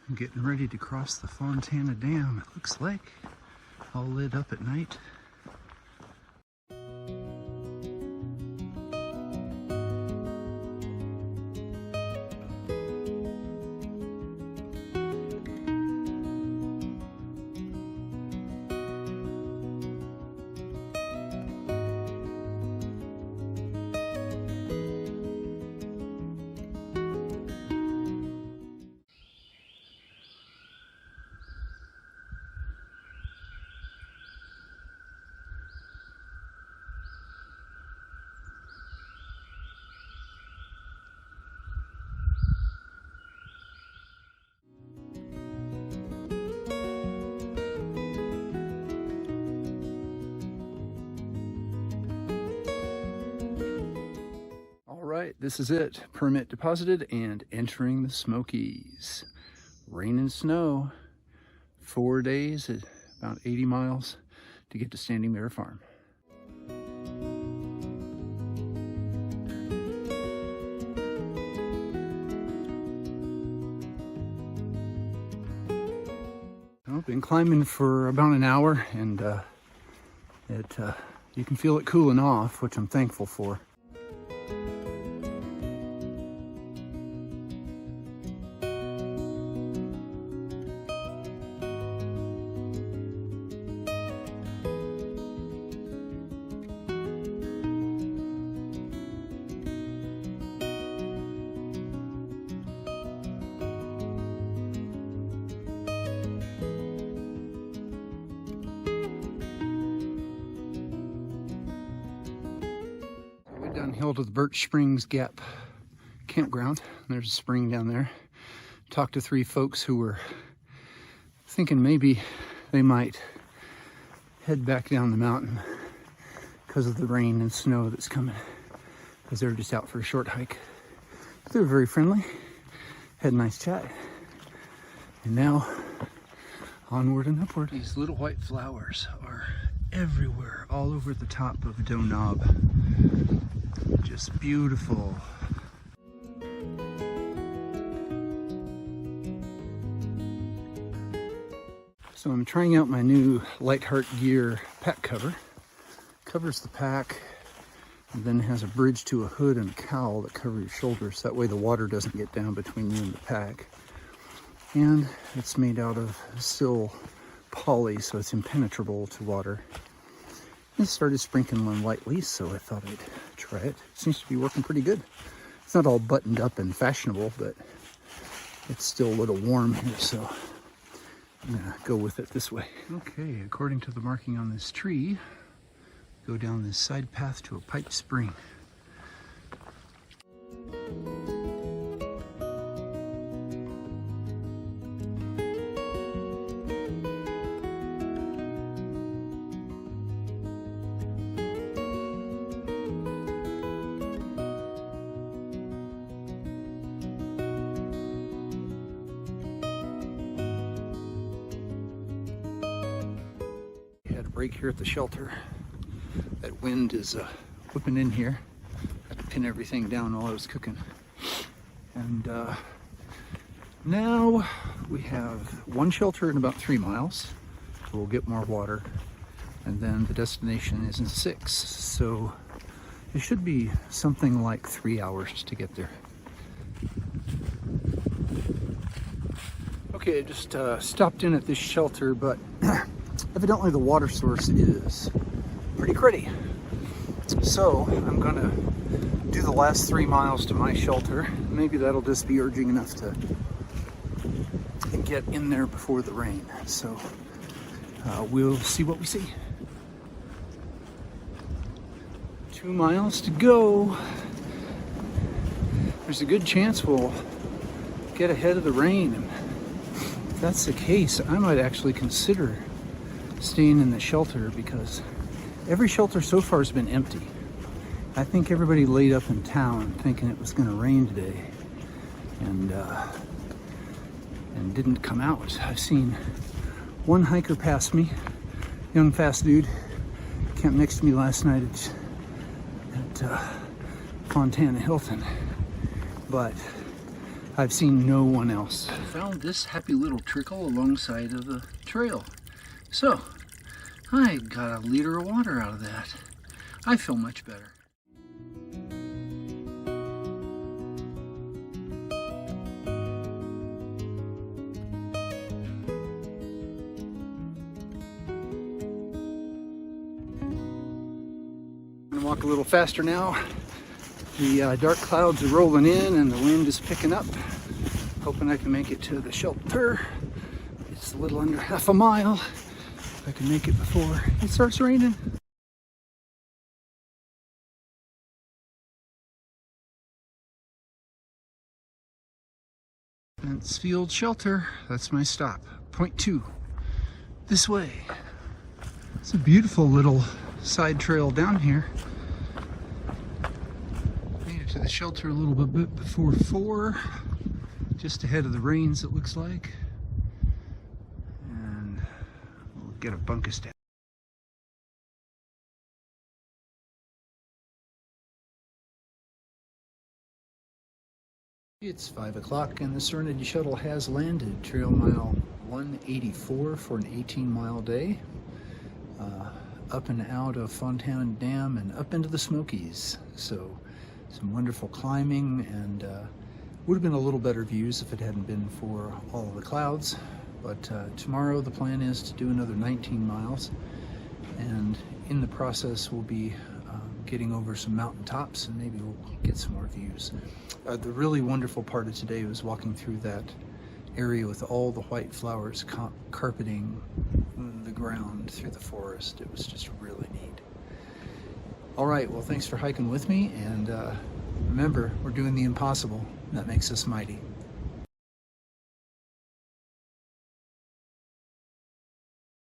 I'm getting ready to cross the Fontana Dam, it looks like. All lit up at night. Alright, this is it. Permit deposited and entering the Smokies. Rain and snow. 4 days at about 80 miles to get to Standing Bear Farm. I've been climbing for about an hour, and you can feel it cooling off, which I'm thankful for. Downhill to the Birch Springs Gap campground. There's a spring down there. Talked to 3 folks who were thinking maybe they might head back down the mountain because of the rain and snow that's coming, because they're just out for a short hike. They were very friendly, had a nice chat, and now onward and upward. These little white flowers are everywhere, all over the top of Doe Knob. Just beautiful. So I'm trying out my new Lightheart Gear pack cover. Covers the pack and then has a bridge to a hood and a cowl that cover your shoulders. That way the water doesn't get down between you and the pack. And it's made out of still poly, so it's impenetrable to water. It started sprinkling one lightly, so I thought I'd try it. It seems to be working pretty good. It's not all buttoned up and fashionable, but it's still a little warm here, so I'm gonna go with it this way. Okay, according to the marking on this tree, go down this side path to a pipe spring. Break here at the shelter. That wind is whipping in here. Had to pin everything down while I was cooking. And now we have one shelter in about 3 miles. So we'll get more water. And then the destination is in 6. So it should be something like 3 hours to get there. Okay, I just stopped in at this shelter, but evidently the water source is pretty gritty. So I'm gonna do the last 3 miles to my shelter. Maybe that'll just be urging enough to get in there before the rain. So we'll see what we see. 2 miles to go. There's a good chance we'll get ahead of the rain. And if that's the case, I might actually consider staying in the shelter, because every shelter so far has been empty. I think everybody laid up in town thinking it was going to rain today and didn't come out. I've seen one hiker pass me, young fast dude, camped next to me last night at Fontana Hilton, but I've seen no one else. I found this happy little trickle alongside of the trail. So, I got a liter of water out of that. I feel much better. I'm gonna walk a little faster now. The dark clouds are rolling in and the wind is picking up. Hoping I can make it to the shelter. It's a little under half a mile. If I can make it before it starts raining. Mansfield Shelter, that's my stop. Point 2, this way. It's a beautiful little side trail down here. Made it to the shelter a little bit before 4, just ahead of the rains it looks like. And we'll get a bunkus down. It's 5 o'clock and the Serenity Shuttle has landed. Trail mile 184 for an 18-mile day. Up and out of Fontana Dam and up into the Smokies. So some wonderful climbing, and would have been a little better views if it hadn't been for all of the clouds. But tomorrow the plan is to do another 19 miles, and in the process we'll be getting over some mountaintops and maybe we'll get some more views. The really wonderful part of today was walking through that area with all the white flowers carpeting the ground through the forest. It was just really neat. All right, well, thanks for hiking with me, and remember, we're doing the impossible. That makes us mighty.